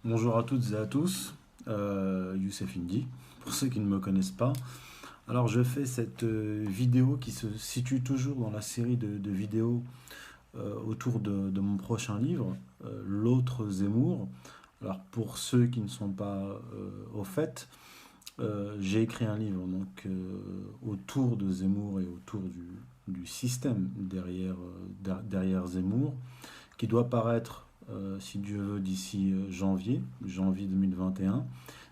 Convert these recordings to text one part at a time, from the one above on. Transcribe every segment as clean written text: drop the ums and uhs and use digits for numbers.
Bonjour à toutes et à tous, Youssef Indy, pour ceux qui ne me connaissent pas. Alors je fais cette vidéo qui se situe toujours dans la série de vidéos autour de mon prochain livre, L'autre Zemmour. Alors pour ceux qui ne sont pas au fait, j'ai écrit un livre autour de Zemmour et autour du système derrière Zemmour, qui doit paraître, si Dieu veut, d'ici janvier 2021,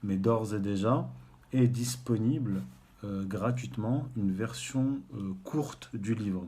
mais d'ores et déjà est disponible gratuitement une version courte du livre.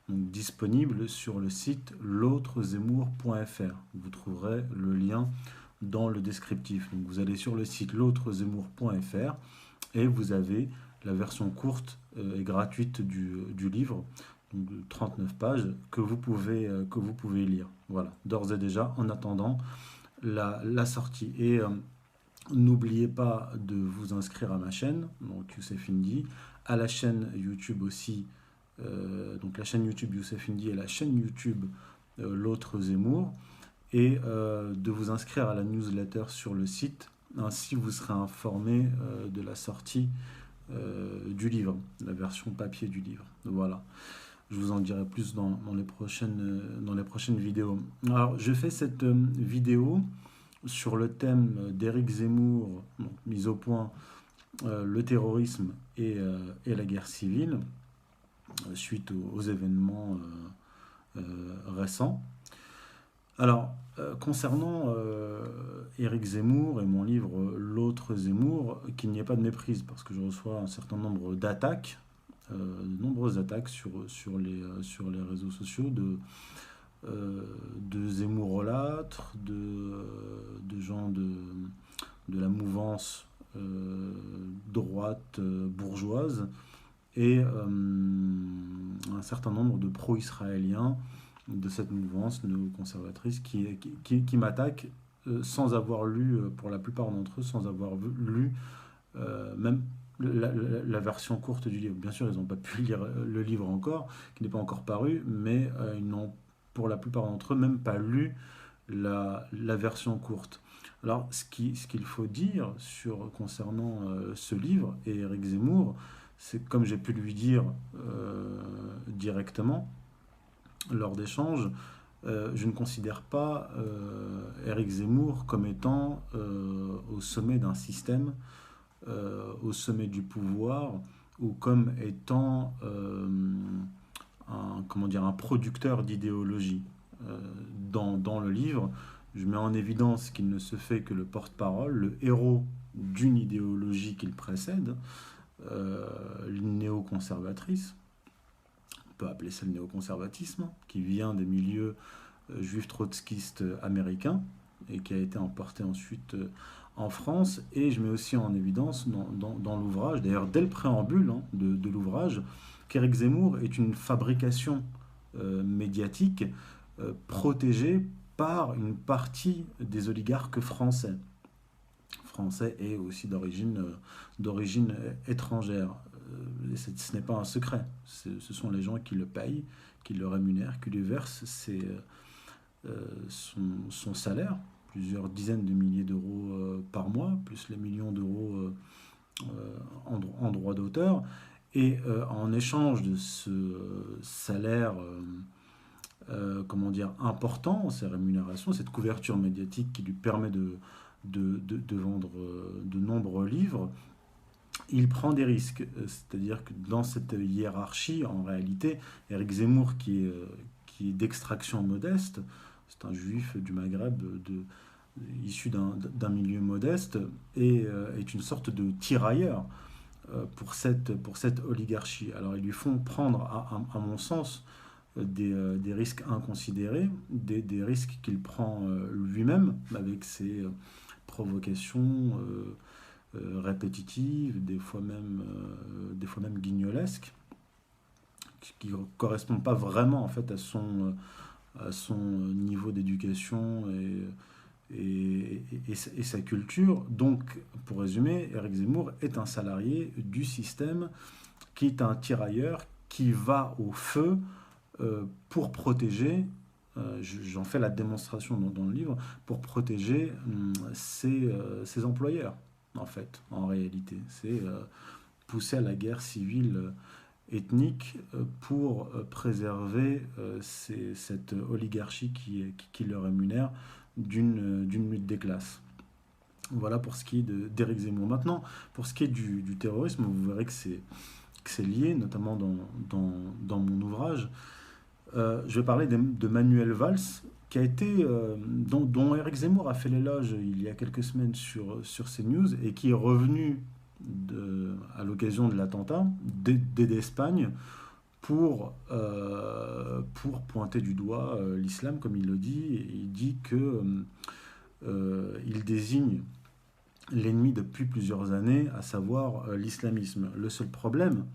Donc, disponible sur le site l'autrezemmour.fr. Vous trouverez le lien dans le descriptif. Donc, vous allez sur le site l'autrezemmour.fr et vous avez la version courte et gratuite du livre, donc de 39 pages, que vous pouvez lire. Voilà, d'ores et déjà, en attendant la sortie. Et n'oubliez pas de vous inscrire à ma chaîne, donc Youssef Indy, à la chaîne YouTube aussi, donc la chaîne YouTube Youssef Indy et la chaîne YouTube L'autre Zemmour, et de vous inscrire à la newsletter sur le site. Ainsi, vous serez informé de la sortie du livre, la version papier du livre. Voilà. Je vous en dirai plus dans les prochaines vidéos. Alors, je fais cette vidéo sur le thème d'Éric Zemmour, donc, mise au point le terrorisme et la guerre civile, suite aux événements récents. Alors, concernant Éric Zemmour et mon livre L'autre Zemmour, qu'il n'y ait pas de méprise, parce que je reçois un certain nombre d'attaques, de nombreuses attaques sur les réseaux sociaux de Zemmourolâtres, de gens de la mouvance droite bourgeoise, et un certain nombre de pro-israéliens de cette mouvance néoconservatrice qui m'attaquent sans avoir lu, pour la plupart d'entre eux, sans avoir lu même la version courte du livre. Bien sûr, ils n'ont pas pu lire le livre encore, qui n'est pas encore paru, mais ils n'ont, pour la plupart d'entre eux, même pas lu la version courte. Alors, ce qu'il faut dire concernant ce livre et Éric Zemmour, c'est comme j'ai pu lui dire directement lors d'échanges, je ne considère pas Éric Zemmour comme étant au sommet d'un système, au sommet du pouvoir, ou comme étant un producteur d'idéologie. Dans le livre, je mets en évidence qu'il ne se fait que le porte-parole, le héros d'une idéologie qu'il précède, néoconservatrice, on peut appeler ça le néoconservatisme, qui vient des milieux juifs trotskistes américains et qui a été emporté ensuite en France. Et je mets aussi en évidence dans l'ouvrage, d'ailleurs dès le préambule de l'ouvrage, qu'Éric Zemmour est une fabrication médiatique protégée par une partie des oligarques français et aussi d'origine étrangère. Ce n'est pas un secret. Ce sont les gens qui le payent, qui le rémunèrent, qui lui versent son salaire, plusieurs dizaines de milliers d'euros par mois, plus les millions d'euros en droit d'auteur. Et en échange de ce salaire important, ces rémunérations, cette couverture médiatique qui lui permet de vendre de nombreux livres, il prend des risques. C'est-à-dire que dans cette hiérarchie, en réalité, Éric Zemmour, qui est d'extraction modeste, c'est un juif du Maghreb issu d'un milieu modeste, et est une sorte de tirailleur pour cette oligarchie. Alors ils lui font prendre, à mon sens, des risques inconsidérés, des risques qu'il prend lui-même avec ses provocations répétitives, des fois même guignolesques, qui ne correspondent pas vraiment en fait à son niveau d'éducation et sa culture. Donc, pour résumer, Éric Zemmour est un salarié du système, qui est un tirailleur qui va au feu pour protéger j'en fais la démonstration dans le livre, pour protéger ses employeurs, en fait, en réalité. C'est pousser à la guerre civile ethnique pour préserver cette oligarchie qui le rémunère d'une lutte des classes. Voilà pour ce qui est d'Éric Zemmour. Maintenant, pour ce qui est du terrorisme, vous verrez que c'est lié, notamment dans mon ouvrage. Je vais parler de Manuel Valls, qui a été, dont Éric Zemmour a fait l'éloge il y a quelques semaines sur CNews, et qui est revenu à l'occasion de l'attentat d'Espagne pour pointer du doigt l'islam, comme il le dit. Et il dit que il désigne l'ennemi depuis plusieurs années, à savoir l'islamisme. Le seul problème,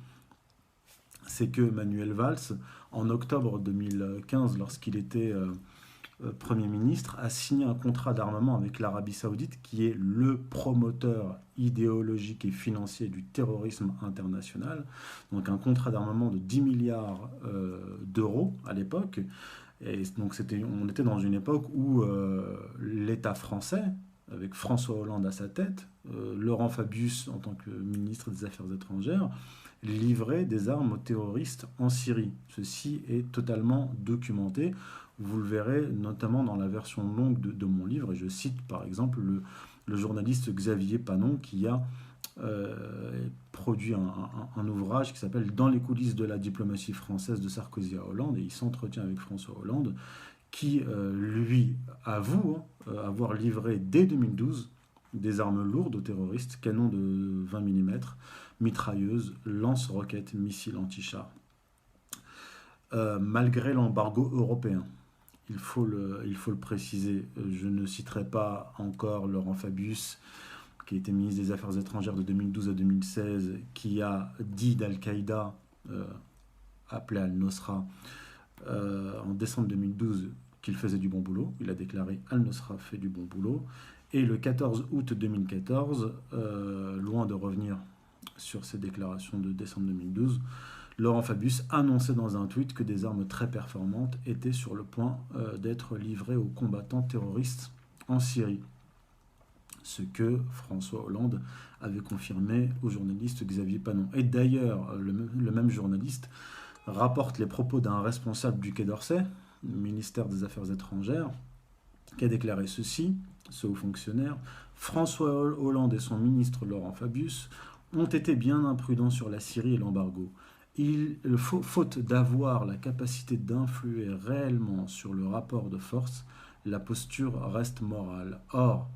c'est que Manuel Valls, en octobre 2015, lorsqu'il était Premier ministre, a signé un contrat d'armement avec l'Arabie Saoudite, qui est le promoteur idéologique et financier du terrorisme international. Donc un contrat d'armement de 10 milliards d'euros à l'époque. Et donc on était dans une époque où l'État français, avec François Hollande à sa tête, Laurent Fabius en tant que ministre des Affaires étrangères, livrait des armes aux terroristes en Syrie. Ceci est totalement documenté. Vous le verrez notamment dans la version longue de mon livre, et je cite par exemple le journaliste Xavier Panon, qui a produit un ouvrage qui s'appelle « Dans les coulisses de la diplomatie française de Sarkozy à Hollande », et il s'entretient avec François Hollande, qui lui avoue avoir livré dès 2012 des armes lourdes aux terroristes, canons de 20 mm, mitrailleuses, lance-roquettes, missiles anti-chars. Malgré l'embargo européen, il faut le préciser. Je ne citerai pas encore Laurent Fabius, qui était ministre des Affaires étrangères de 2012 à 2016, qui a dit d'Al-Qaïda, appelé Al-Nosra, en décembre 2012, qu'il faisait du bon boulot. Il a déclaré « Al-Nosra fait du bon boulot ». Et le 14 août 2014, loin de revenir sur ces déclarations de décembre 2012, Laurent Fabius annonçait dans un tweet que des armes très performantes étaient sur le point d'être livrées aux combattants terroristes en Syrie. Ce que François Hollande avait confirmé au journaliste Xavier Panon. Et d'ailleurs, le même journaliste rapporte les propos d'un responsable du Quai d'Orsay, ministère des Affaires étrangères, qui a déclaré ceci, ce haut fonctionnaire: François Hollande et son ministre Laurent Fabius ont été bien imprudents sur la Syrie et l'embargo. Faute d'avoir la capacité d'influer réellement sur le rapport de force, la posture reste morale. Or,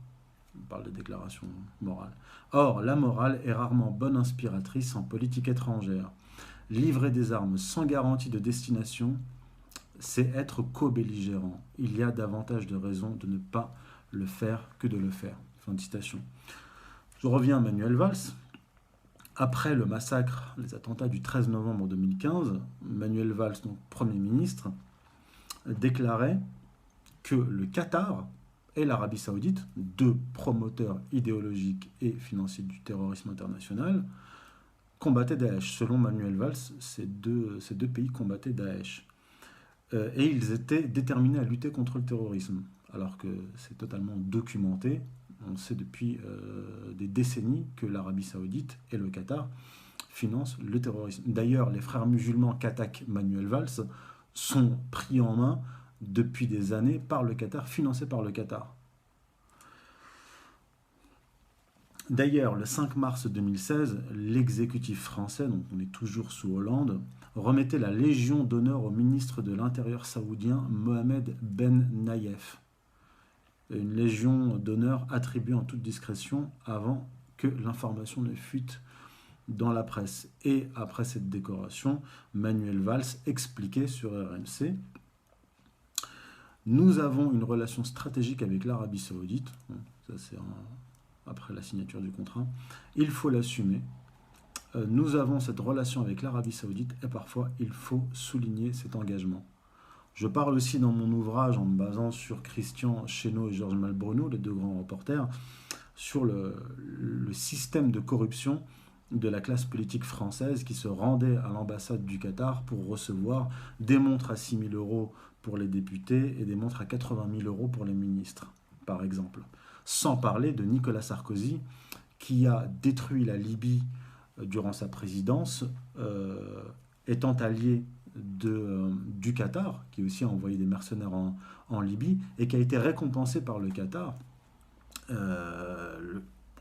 on parle de déclaration morale. Or, la morale est rarement bonne inspiratrice en politique étrangère. Livrer des armes sans garantie de destination, c'est être co-belligérant. Il y a davantage de raisons de ne pas le faire que de le faire. Fin de citation. Je reviens à Manuel Valls. Après le massacre, les attentats du 13 novembre 2015, Manuel Valls, donc Premier ministre, déclarait que le Qatar et l'Arabie Saoudite, deux promoteurs idéologiques et financiers du terrorisme international, combattaient Daesh. Selon Manuel Valls, ces deux pays combattaient Daesh. Et ils étaient déterminés à lutter contre le terrorisme, alors que c'est totalement documenté. On sait depuis des décennies que l'Arabie Saoudite et le Qatar financent le terrorisme. D'ailleurs, les frères musulmans qu'attaque Manuel Valls sont pris en main depuis des années par le Qatar, financés par le Qatar. D'ailleurs, le 5 mars 2016, l'exécutif français, donc on est toujours sous Hollande, remettait la Légion d'honneur au ministre de l'Intérieur saoudien Mohamed Ben Nayef. Une légion d'honneur attribuée en toute discrétion avant que l'information ne fuite dans la presse. Et après cette décoration, Manuel Valls expliquait sur RMC: nous avons une relation stratégique avec l'Arabie Saoudite. Bon, ça c'est après la signature du contrat. Il faut l'assumer. Nous avons cette relation avec l'Arabie Saoudite et parfois il faut souligner cet engagement. Je parle aussi dans mon ouvrage, en me basant sur Christian Chesneau et Georges Malbruno, les deux grands reporters, sur le système de corruption de la classe politique française qui se rendait à l'ambassade du Qatar pour recevoir des montres à 6 000 € pour les députés et des montres à 80 000 euros pour les ministres, par exemple. Sans parler de Nicolas Sarkozy, qui a détruit la Libye durant sa présidence, étant allié du Qatar, qui aussi a envoyé des mercenaires en Libye, et qui a été récompensé par le Qatar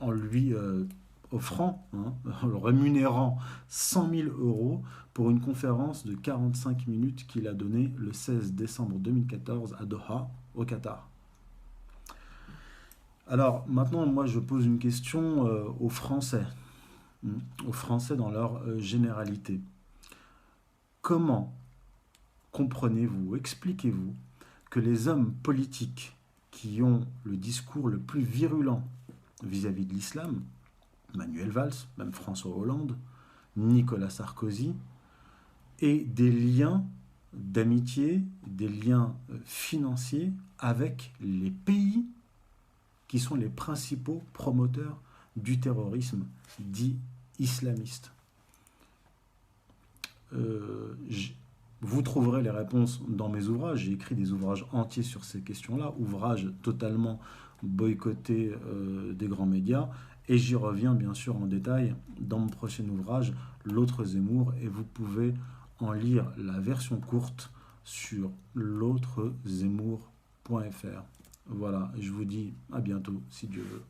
en lui offrant, en le rémunérant 100 000 euros pour une conférence de 45 minutes qu'il a donnée le 16 décembre 2014 à Doha, au Qatar. Alors maintenant, moi je pose une question aux Français, aux Français dans leur généralité. Comment comprenez-vous, expliquez-vous que les hommes politiques qui ont le discours le plus virulent vis-à-vis de l'islam, Manuel Valls, même François Hollande, Nicolas Sarkozy, aient des liens d'amitié, des liens financiers avec les pays qui sont les principaux promoteurs du terrorisme dit islamiste. Vous trouverez les réponses dans mes ouvrages. J'ai écrit des ouvrages entiers sur ces questions-là, ouvrages totalement boycottés des grands médias. Et j'y reviens bien sûr en détail dans mon prochain ouvrage, L'autre Zemmour, et vous pouvez en lire la version courte sur l'autrezemmour.fr. Voilà, je vous dis à bientôt si Dieu veut.